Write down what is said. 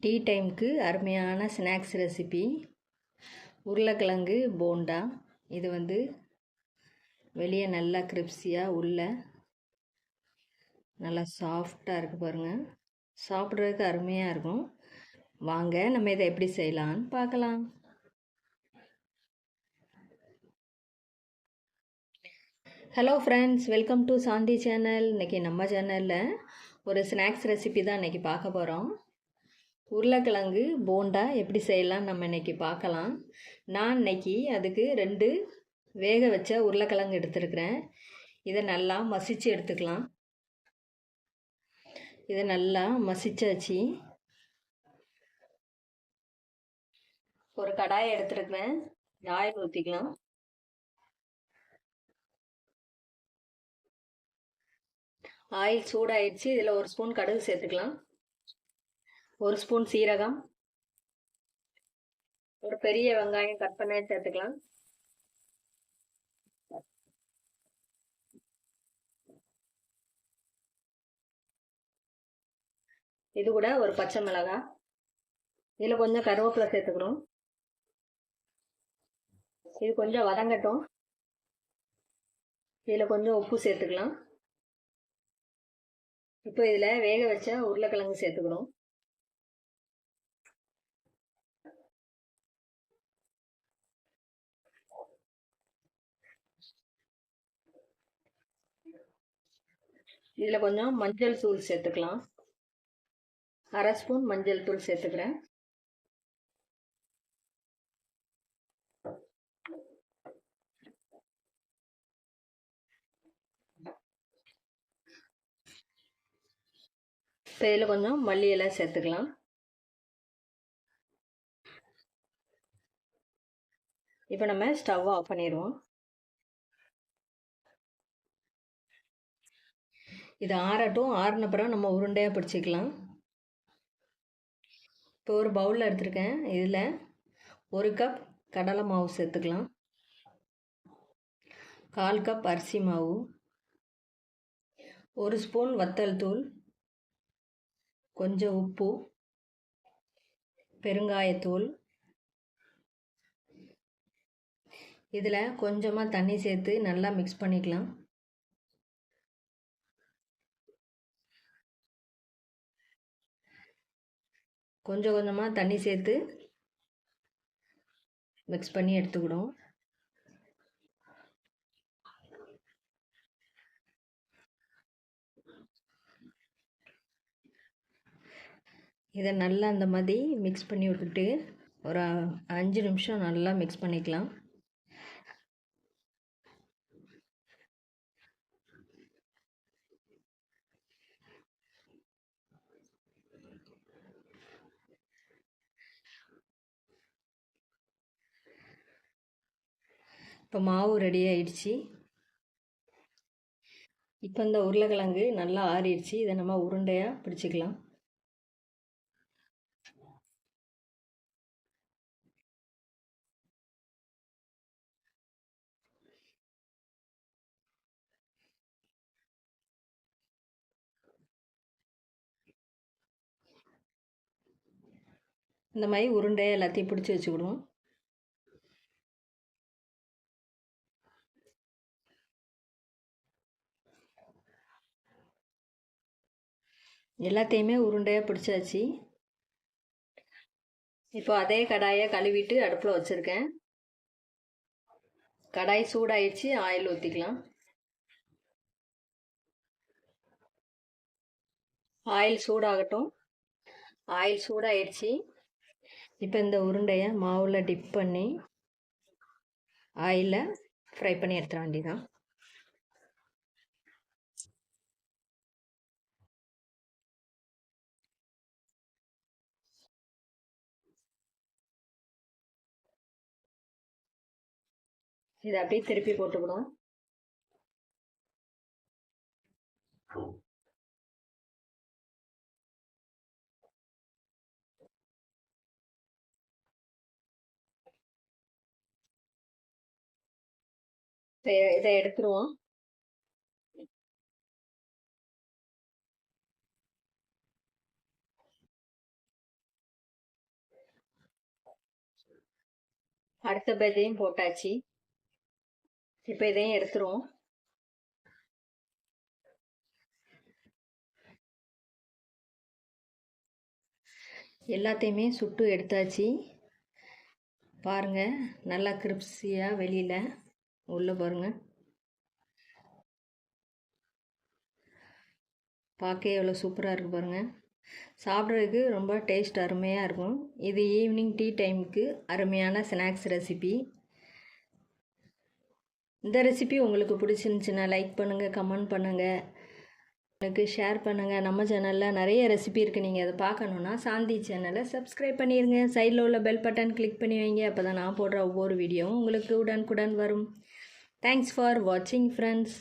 Tea டைமுக்கு அருமையான snacks recipe உருளைக்கிழங்கு போண்டா. இது வெளியே நல்லா கிரிப்ஸியாக, உள்ள நல்லா சாஃப்டாக இருக்குது பாருங்கள். சாப்பிட்றதுக்கு அருமையாக இருக்கும். வாங்க நம்ம இதை எப்படி செய்யலான்னு பார்க்கலாம். Hello friends, welcome to Shanti channel. இன்றைக்கி நம்ம சேனலில் ஒரு ஸ்நாக்ஸ் ரெசிபி தான் இன்றைக்கி பார்க்க போகிறோம். உருளைக்கிழங்கு போண்டா எப்படி செய்யலாம் நம்ம இன்றைக்கி பார்க்கலாம். நான் இன்றைக்கி அதுக்கு 2 வேக வச்ச உருளைக்கிழங்கு எடுத்துருக்கிறேன். இதை நல்லா மசிச்சு எடுத்துக்கலாம். இதை நல்லா மசிச்சாச்சு. ஒரு கடாயை எடுத்துருக்கிறேன். ஆயில் ஊற்றிக்கலாம். ஆயில் சூடாயிடுச்சு. இதில் 1 ஸ்பூன் கடுகு சேர்த்துக்கலாம். 1 ஸ்பூன் சீரகம், ஒரு பெரிய வெங்காயம் கட் பண்ணி சேர்த்துக்கலாம். இது கூட ஒரு பச்சை மிளகாய். இதில் கொஞ்சம் கருவேப்பிலை சேர்த்துக்கிறோம். இது கொஞ்சம் வதங்கட்டும். இதில் கொஞ்சம் உப்பு சேர்த்துக்கலாம். இப்போ இதில் வேக வச்ச உருளைக்கிழங்கு சேர்த்துக்கிறோம். இதில் கொஞ்சம் மஞ்சள் தூள் சேர்த்துக்கலாம். 1/2 ஸ்பூன் மஞ்சள் தூள் சேர்த்துக்கிறேன். இப்போ இதில் கொஞ்சம் மல்லி இலை சேர்த்துக்கலாம். இப்போ நம்ம ஸ்டவ் ஆஃப் பண்ணிடுவோம். இது ஆறட்டும். ஆறின பிறகு நம்ம உருண்டையாக பிடிச்சிக்கலாம். இப்போ ஒரு பவுலில் எடுத்துருக்கேன். இதில் 1 கப் கடலை மாவு சேர்த்துக்கலாம். 1/4 கப் அரிசி மாவு, 1 ஸ்பூன் வத்தல் தூள், கொஞ்சம் உப்பு, பெருங்காயத்தூள். இதில் கொஞ்சமாக தண்ணி சேர்த்து நல்லா மிக்ஸ் பண்ணிக்கலாம். கொஞ்சம் கொஞ்சமாக தண்ணி சேர்த்து மிக்ஸ் பண்ணி எடுத்துக்கிடும். இதை நல்லா அந்த மாதிரி மிக்ஸ் பண்ணி விட்டுட்டு ஒரு 5 நிமிஷம் நல்லா மிக்ஸ் பண்ணிக்கலாம். இப்போ மாவு ரெடி ஆயிடுச்சு. இப்போ இந்த உருளைக்கிழங்கு நல்லா ஆறிடுச்சு. இதை நம்ம உருண்டையாக பிடிச்சிக்கலாம். இந்த மாதிரி உருண்டையாக எல்லாத்தையும் பிடிச்சி வச்சுக்கிடுவோம். எல்லாத்தையுமே உருண்டையாக பிடிச்சாச்சு. இப்போ அதே கடாயை கழுவிட்டு அடுப்பில் வச்சுருக்கேன். கடாய் சூடாயிடுச்சு. ஆயில் ஊற்றிக்கலாம். ஆயில் சூடாகட்டும். ஆயில் சூடாயிடுச்சு. இப்போ இந்த உருண்டையை மாவில் டிப் பண்ணி ஆயிலில் ஃப்ரை பண்ணி எடுத்துட வேண்டியதான். இதை அப்படியே திருப்பி போட்டுக்கணும். இதை எடுத்துருவோம். அடுத்த பேஜையும் போட்டாச்சு. இப்போ இதையும் எடுத்துருவோம். எல்லாத்தையுமே சுட்டு எடுத்தாச்சு. பாருங்கள், நல்லா கிரிப்ஸியாக வெளியில் உள்ளே பாருங்கள். பார்க்க எவ்வளோ சூப்பராக இருக்குது பாருங்கள். சாப்பிட்றதுக்கு ரொம்ப டேஸ்ட் அருமையாக இருக்கும். இது ஈவினிங் டீ டைமுக்கு அருமையான ஸ்நாக்ஸ் ரெசிபி. இந்த ரெசிபி உங்களுக்கு பிடிச்சிருந்துச்சின்னா லைக் பண்ணுங்கள், கமெண்ட் பண்ணுங்கள், எனக்கு ஷேர் பண்ணுங்கள். நம்ம சேனலில் நிறைய ரெசிபி இருக்குது. நீங்கள் அதை பார்க்கணுன்னா சாந்தி சேனலை சப்ஸ்கிரைப் பண்ணிடுங்க. சைடில் உள்ள பெல் பட்டன் கிளிக் பண்ணி வைங்க. அப்போ தான் நான் போடுற ஒவ்வொரு வீடியோவும் உங்களுக்கு உடனுக்குடன் வரும். தேங்க்ஸ் ஃபார் வாட்சிங் ஃப்ரெண்ட்ஸ்.